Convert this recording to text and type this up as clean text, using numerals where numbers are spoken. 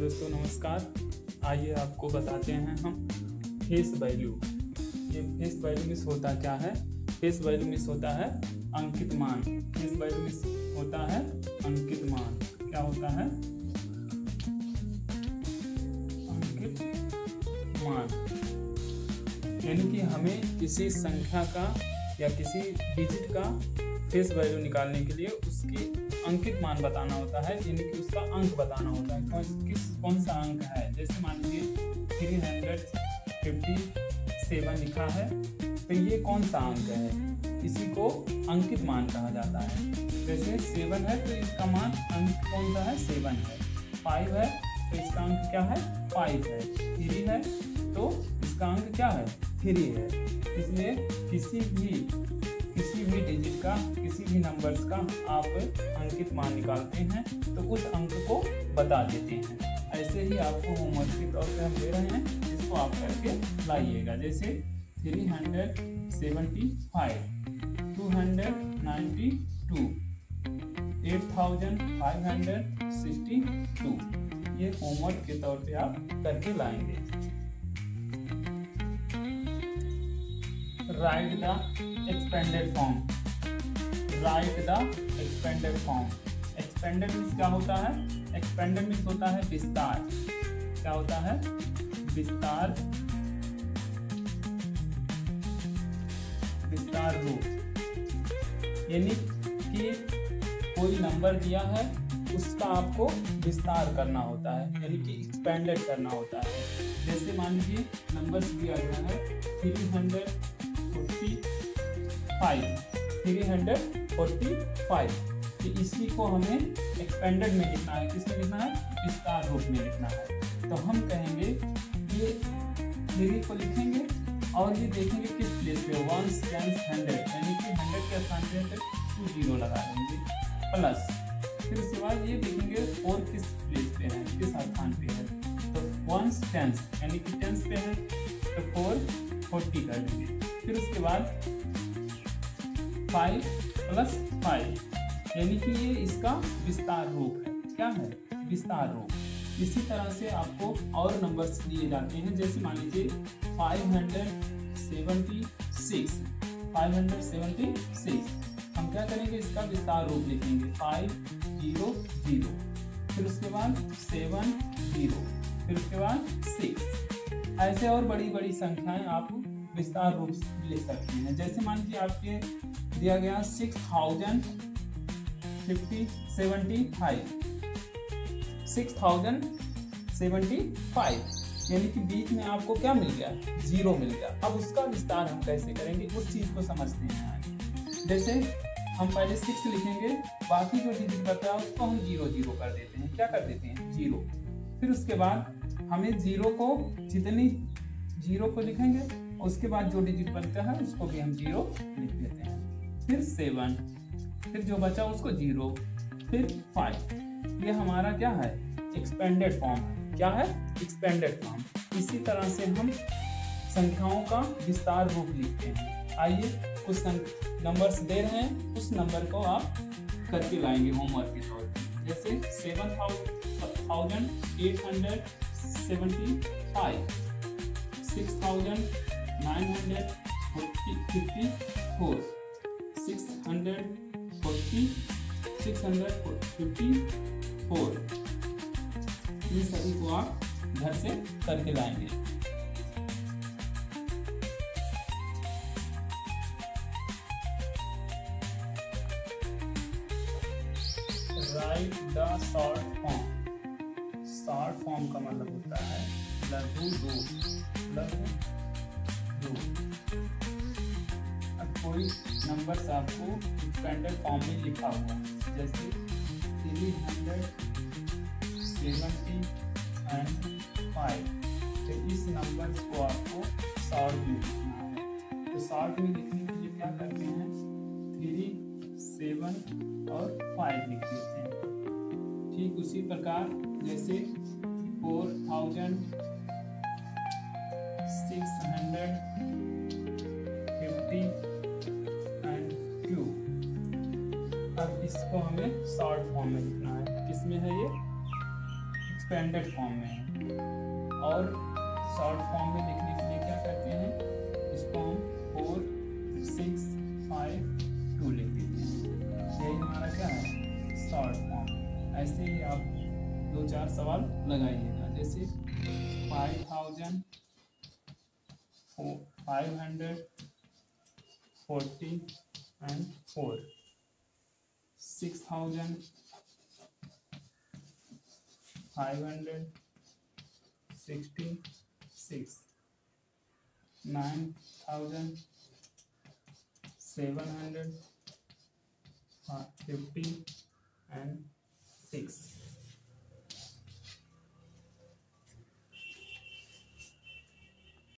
दोस्तों नमस्कार। आइए आपको बताते हैं हम फेस वैल्यू। ये फेस वैल्यू मीन्स होता क्या है? फेस वैल्यू मीन्स होता है अंकित मान। फेस वैल्यू मीन्स होता है अंकित मान। क्या होता है? अंकित मान। यानी कि हमें किसी संख्या का या किसी डिजिट का फेस वैल्यू निकालने के लिए उसकी अंकित मान बताना होता है, यानी कि उसका अंक बताना होता है। कौन सा अंक है? जैसे मान लीजिए 357 लिखा है, तो ये कौन सा अंक है? इसी को अंकित मान कहा जाता है। जैसे 7 है तो इसका मान अंक कौन सा है? 7 है। 5 है तो इसका अंक क्या है? 5 है। 3 है तो इसका अंक क्या है? 3 है। इसलिए किसी भी डिजिट का, किसी भी नंबर्स का आप अंकित मान निकालते हैं तो उस अंक को बता देते हैं। ऐसे ही आपको होमवर्क के तौर पे हम दे रहे हैं, इसको आप करके लाइएगा। जैसे 375, 292, 8562, ये होमवर्क के तौर पे आप करके लाएंगे। Right the expanded form. Right the expanded form. Expanded means क्या होता है? एक्सपेंडेड मीन्स होता है विस्तार। क्या होता है? विस्तार। विस्तार रूप। यानी कि कोई नंबर दिया है उसका आपको विस्तार करना होता है, यानी कि एक्सपेंडेड करना होता है। जैसे मान लीजिए नंबर दिया गया है 345, तो इसी को हमें एक्सपेंडेड में लिखना है। किसमें लिखना है? विस्तार रूप में लिखना है। तो हम कहेंगे ये 3 को लिखेंगे और ये देखेंगे किस प्लेस पे 1 10 100, यानी कि 100 के स्थान पे 2 0 लगा देंगे प्लस। फिर उसके बाद ये देखेंगे 4 किस प्लेस पे है, किस स्थान पे है, तो 1 10 यानी कि 10 पे है तो 4 40 कर देंगे। फिर उसके बाद 5 + 5, यानी कि ये इसका विस्तार रूप है। क्या है? विस्तार रूप। इसी तरह से आपको और नंबर्स दिए जाते हैं। जैसे मान लीजिए 576, हम क्या करेंगे? इसका विस्तार रूप लिखेंगे 500, फिर उसके बाद 70, फिर उसके बाद 6। ऐसे और बड़ी बड़ी संख्याएं आप विस्तार रूप लिख सकते हैं। जैसे मान लीजिए आपके दिया गया 6075, यानी कि बीच में आपको क्या मिल गया? 0 मिल गया। अब उसका विस्तार हम कैसे करेंगे उस चीज को समझते हैं। जैसे हम पहले 6 लिखेंगे, बाकी जो डिजिट बचा है उसको हम 0 0 कर देते हैं। क्या कर देते हैं? 0। फिर उसके बाद हमें 0 को लिखेंगे, उसके बाद जो डिजिट बनता है उसको भी हम 0 लिख देते हैं। फिर 7, फिर जो बचा उसको 0, फिर 5। ये हमारा क्या है? एक्सपेंडेड फॉर्म है। क्या है? Expanded form. इसी तरह से हम संख्याओं का विस्तार रूप लिखते हैं। आइए कुछ नंबर्स दे रहे हैं, उस नंबर को आप करके लाएंगे होमवर्क के तौर पर। जैसे 7875, 6954, 654, ये सभी को आप घर से करके लाएंगे। Right the short form. Short form का मतलब होता है लघु रूप। अब कोई नंबर आपको एक्सपेंडेड फॉर्म में लिखा हुआ, जैसे 375, तो इस नंबर को आपको शॉर्ट में लिखना है। तो शॉर्ट में लिखने के लिए क्या करते हैं? 3, 7 और 5 लिख देते हैं। ठीक उसी प्रकार जैसे 4652, अब इसको हमें शॉर्ट फॉर्म में लिखना है। किसमें है ये? एक्सपेंडेड फॉर्म में है, और शॉर्ट फॉर्म में लिखने के लिए क्या करते हैं, इसको हम 4 6 5 2 लिख देते हैं। यही हमारा क्या है, शॉर्ट फॉर्म। ऐसे ही आप 2-4 सवाल लगाइएगा, जैसे 5,540 and 4, 6,566, 9,750 and 6।